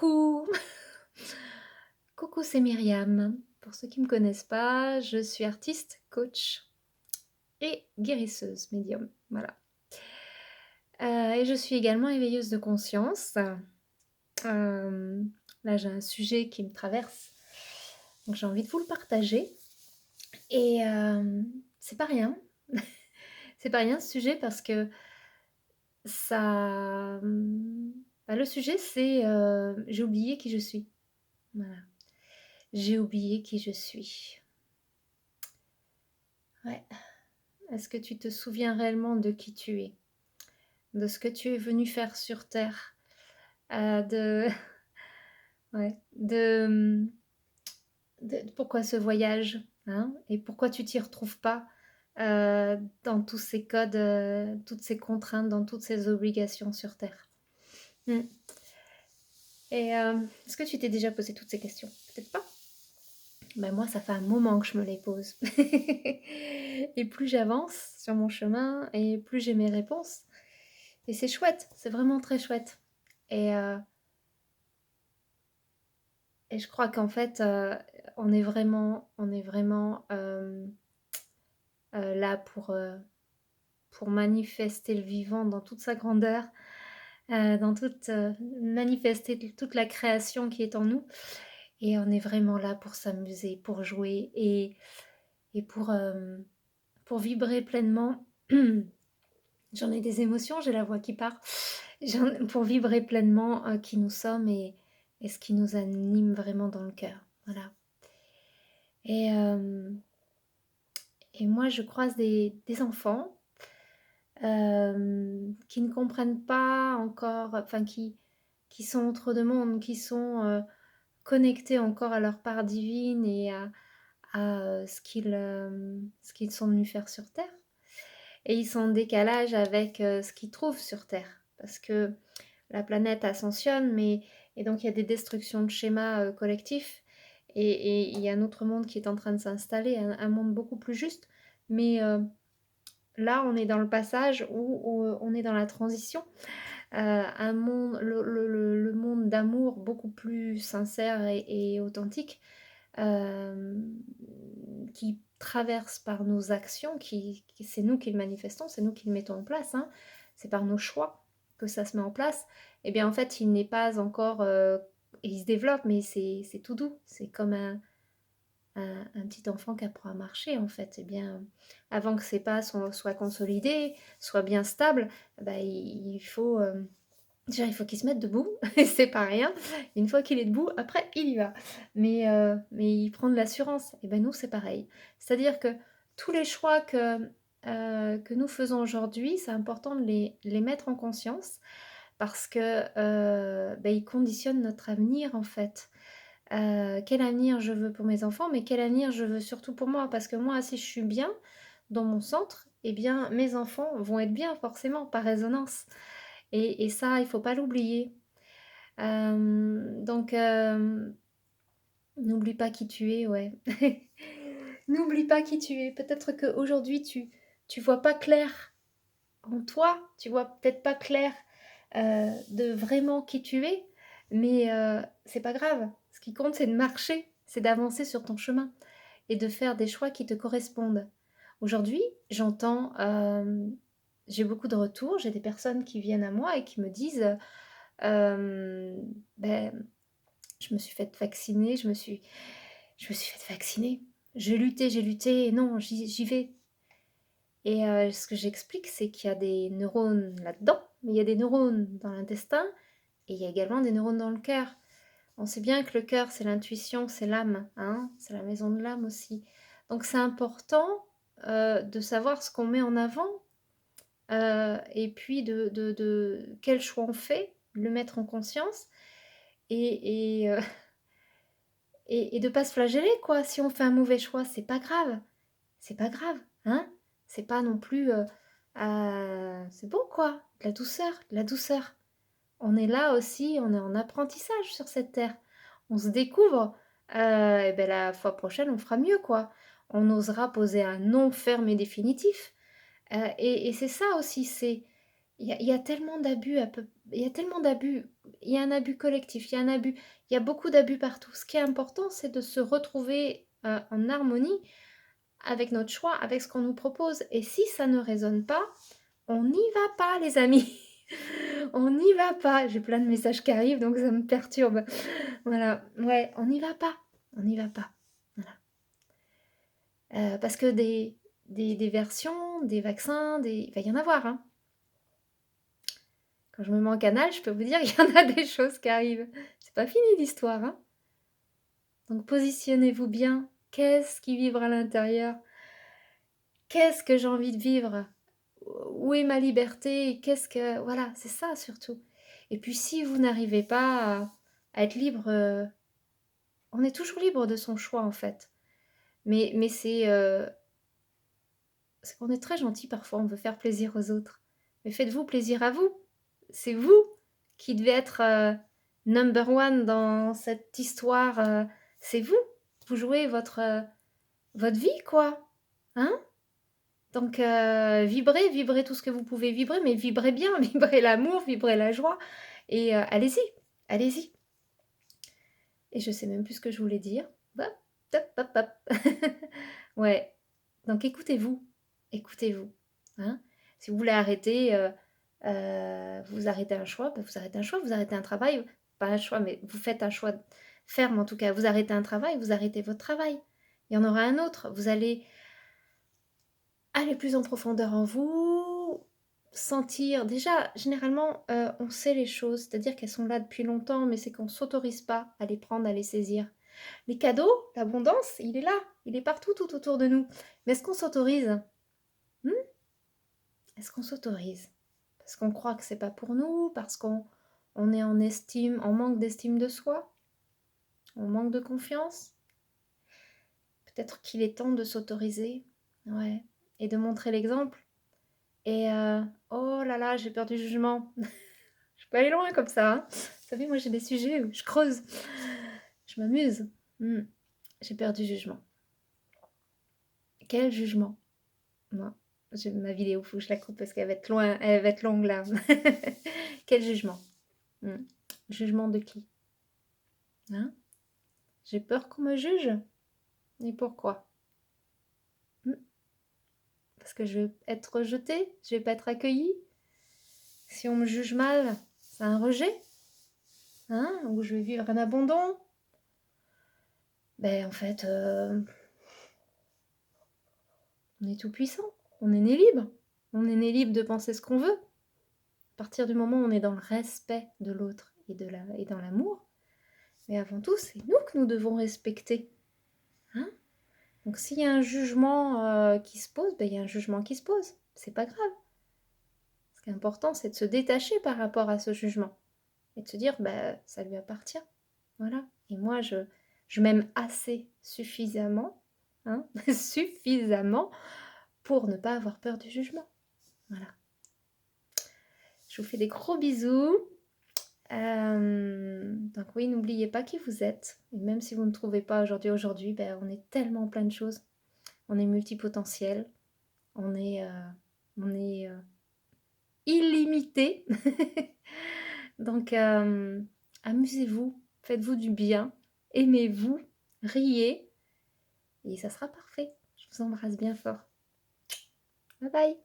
Coucou! Coucou, c'est Myriam. Pour ceux qui ne me connaissent pas, je suis artiste, coach et guérisseuse médium. Voilà. Et je suis également éveilleuse de conscience. Euh, Là, j'ai un sujet qui me traverse, donc j'ai envie de vous le partager. Et c'est pas rien. C'est pas rien ce sujet parce que ça. Le sujet, c'est j'ai oublié qui je suis. Voilà. J'ai oublié qui je suis. Ouais. Est-ce que tu te souviens réellement de qui tu es, de ce que tu es venu faire sur Terre, de, ouais, de pourquoi ce voyage, hein, et pourquoi tu t'y retrouves pas dans tous ces codes, toutes ces contraintes, dans toutes ces obligations sur Terre. Mm. Et est-ce que tu t'es déjà posé toutes ces questions? Peut-être pas. Ben moi, ça fait un moment que je me les pose. Et plus j'avance sur mon chemin, et plus j'ai mes réponses. Et c'est chouette, c'est vraiment très chouette. Et, euh, et je crois qu'en fait, on est vraiment là pour manifester le vivant dans toute sa grandeur, manifester toute la création qui est en nous. Et on est vraiment là pour s'amuser, pour jouer et pour vibrer pleinement. J'en ai des émotions, j'ai la voix qui part. Pour vibrer pleinement qui nous sommes et ce qui nous anime vraiment dans le cœur. Voilà. Et, euh, et moi, je croise des enfants qui ne comprennent pas encore, enfin qui sont entre deux mondes, qui sont connectés encore à leur part divine et à ce qu'ils sont venus faire sur Terre. Et ils sont en décalage avec ce qu'ils trouvent sur Terre. Parce que la planète ascensionne, et donc il y a des destructions de schémas collectifs. Et il y a un autre monde qui est en train de s'installer, un monde beaucoup plus juste. Mais là, on est dans le passage où on est dans la transition. Un monde, le monde d'amour beaucoup plus sincère et authentique, euh, qui traverse par nos actions, c'est nous qui le manifestons, c'est nous qui le mettons en place, hein. C'est par nos choix que ça se met en place. Et bien en fait, il n'est pas encore... il se développe, mais c'est tout doux. C'est comme un petit enfant qui apprend à marcher, en fait. Eh bien, avant que ses pas soient consolidés, soient bien stables, bah, il faut... déjà, il faut qu'il se mette debout, et c'est pas rien. Une fois qu'il est debout, après, il y va. Mais il prend de l'assurance. Et ben nous, c'est pareil. C'est-à-dire que tous les choix que nous faisons aujourd'hui, c'est important de les mettre en conscience parce que ben, ils conditionnent notre avenir, en fait. Quel avenir je veux pour mes enfants, mais quel avenir je veux surtout pour moi. Parce que moi, si je suis bien dans mon centre, eh bien, mes enfants vont être bien, forcément, par résonance. Et ça, il faut pas l'oublier. Donc, n'oublie pas qui tu es, ouais. N'oublie pas qui tu es. Peut-être qu'aujourd'hui, tu vois pas clair en toi, tu vois peut-être pas clair de vraiment qui tu es, mais c'est pas grave. Ce qui compte, c'est de marcher, c'est d'avancer sur ton chemin et de faire des choix qui te correspondent. Aujourd'hui, j'ai beaucoup de retours, j'ai des personnes qui viennent à moi et qui me disent, euh, ben, je me suis fait vacciner, je me suis fait vacciner. J'ai lutté, et non, j'y vais. Et ce que j'explique, c'est qu'il y a des neurones là-dedans, mais il y a des neurones dans l'intestin, et il y a également des neurones dans le cœur. On sait bien que le cœur, c'est l'intuition, c'est l'âme, hein, c'est la maison de l'âme aussi. Donc c'est important de savoir ce qu'on met en avant, et puis de quel choix on fait, de le mettre en conscience, et et de pas se flageller, quoi. Si on fait un mauvais choix, c'est pas grave. C'est pas grave, hein. C'est pas non plus... c'est bon, quoi. De la douceur, de la douceur. On est là aussi, on est en apprentissage sur cette terre. On se découvre. Et ben la fois prochaine, on fera mieux, quoi. On osera poser un non ferme et définitif. Et c'est ça aussi, il y a tellement d'abus, il y a tellement d'abus il y a un abus collectif, il y a un abus, il y a beaucoup d'abus partout. Ce qui est important, c'est de se retrouver en harmonie avec notre choix, avec ce qu'on nous propose. Et si ça ne résonne pas, on n'y va pas, les amis. On n'y va pas. J'ai plein de messages qui arrivent, donc ça me perturbe. Voilà, ouais, on n'y va pas. On n'y va pas. Voilà. Parce que des versions, des vaccins, il va y en avoir. Hein. Quand je me mets en canal, je peux vous dire qu'il y en a des choses qui arrivent. C'est pas fini l'histoire. Hein. Donc positionnez-vous bien. Qu'est-ce qui vibre à l'intérieur? Qu'est-ce que j'ai envie de vivre? Où est ma liberté? Qu'est-ce que... Voilà, c'est ça surtout. Et puis si vous n'arrivez pas à être libre, on est toujours libre de son choix en fait. Mais c'est qu'on est très gentil parfois, on veut faire plaisir aux autres. Mais faites-vous plaisir à vous. C'est vous qui devez être number one dans cette histoire. C'est vous. Vous jouez votre vie, quoi. Hein? Donc, vibrez tout ce que vous pouvez vibrer, mais vibrez bien, vibrez l'amour, vibrez la joie. Et allez-y, allez-y. Et je sais même plus ce que je voulais dire. Hop, hop, hop, hop. Ouais. Donc, écoutez-vous. Écoutez-vous. Hein? Si vous voulez arrêter, vous arrêtez un choix, ben vous arrêtez un choix, vous arrêtez un travail. Pas un choix, mais vous faites un choix ferme en tout cas. Vous arrêtez un travail, vous arrêtez votre travail. Il y en aura un autre. Vous allez aller plus en profondeur en vous, sentir. Déjà, généralement, on sait les choses, c'est-à-dire qu'elles sont là depuis longtemps, mais c'est qu'on ne s'autorise pas à les prendre, à les saisir. Les cadeaux, l'abondance, il est là, il est partout, tout autour de nous. Mais est-ce qu'on s'autorise? Est-ce qu'on s'autorise? Parce qu'on croit que c'est pas pour nous, parce qu'on est en estime, en manque d'estime de soi, on manque de confiance. Peut-être qu'il est temps de s'autoriser, ouais, et de montrer l'exemple. Et oh là là, j'ai peur du jugement. Je peux aller loin comme ça. Hein. Vous savez, moi j'ai des sujets où je creuse, je m'amuse. J'ai peur du jugement. Quel jugement? Non, ma vidéo, faut que je la coupe parce qu'elle va être loin, elle va être longue là. Quel jugement? Jugement de qui? Hein? J'ai peur qu'on me juge? Et pourquoi? Parce que je vais être rejetée? Je vais pas être accueillie? Si on me juge mal, c'est un rejet? Hein? Ou je vais vivre un abandon? Ben en fait, on est tout puissant. On est né libre. On est né libre de penser ce qu'on veut. À partir du moment où on est dans le respect de l'autre et dans l'amour, mais avant tout, c'est nous que nous devons respecter. Hein? Donc s'il y a un jugement qui se pose, ben, il y a un jugement qui se pose. C'est pas grave. Ce qui est important, c'est de se détacher par rapport à ce jugement. Et de se dire, ben, ça lui appartient. Voilà. Et moi, je m'aime assez suffisamment, hein, suffisamment pour ne pas avoir peur du jugement. Voilà. Je vous fais des gros bisous. Donc oui, n'oubliez pas qui vous êtes. Et même si vous ne trouvez pas aujourd'hui, ben, on est tellement plein de choses. On est multipotentiel. On est illimité. Donc amusez-vous, faites-vous du bien, aimez-vous, riez. Et ça sera parfait. Je vous embrasse bien fort. Bye bye.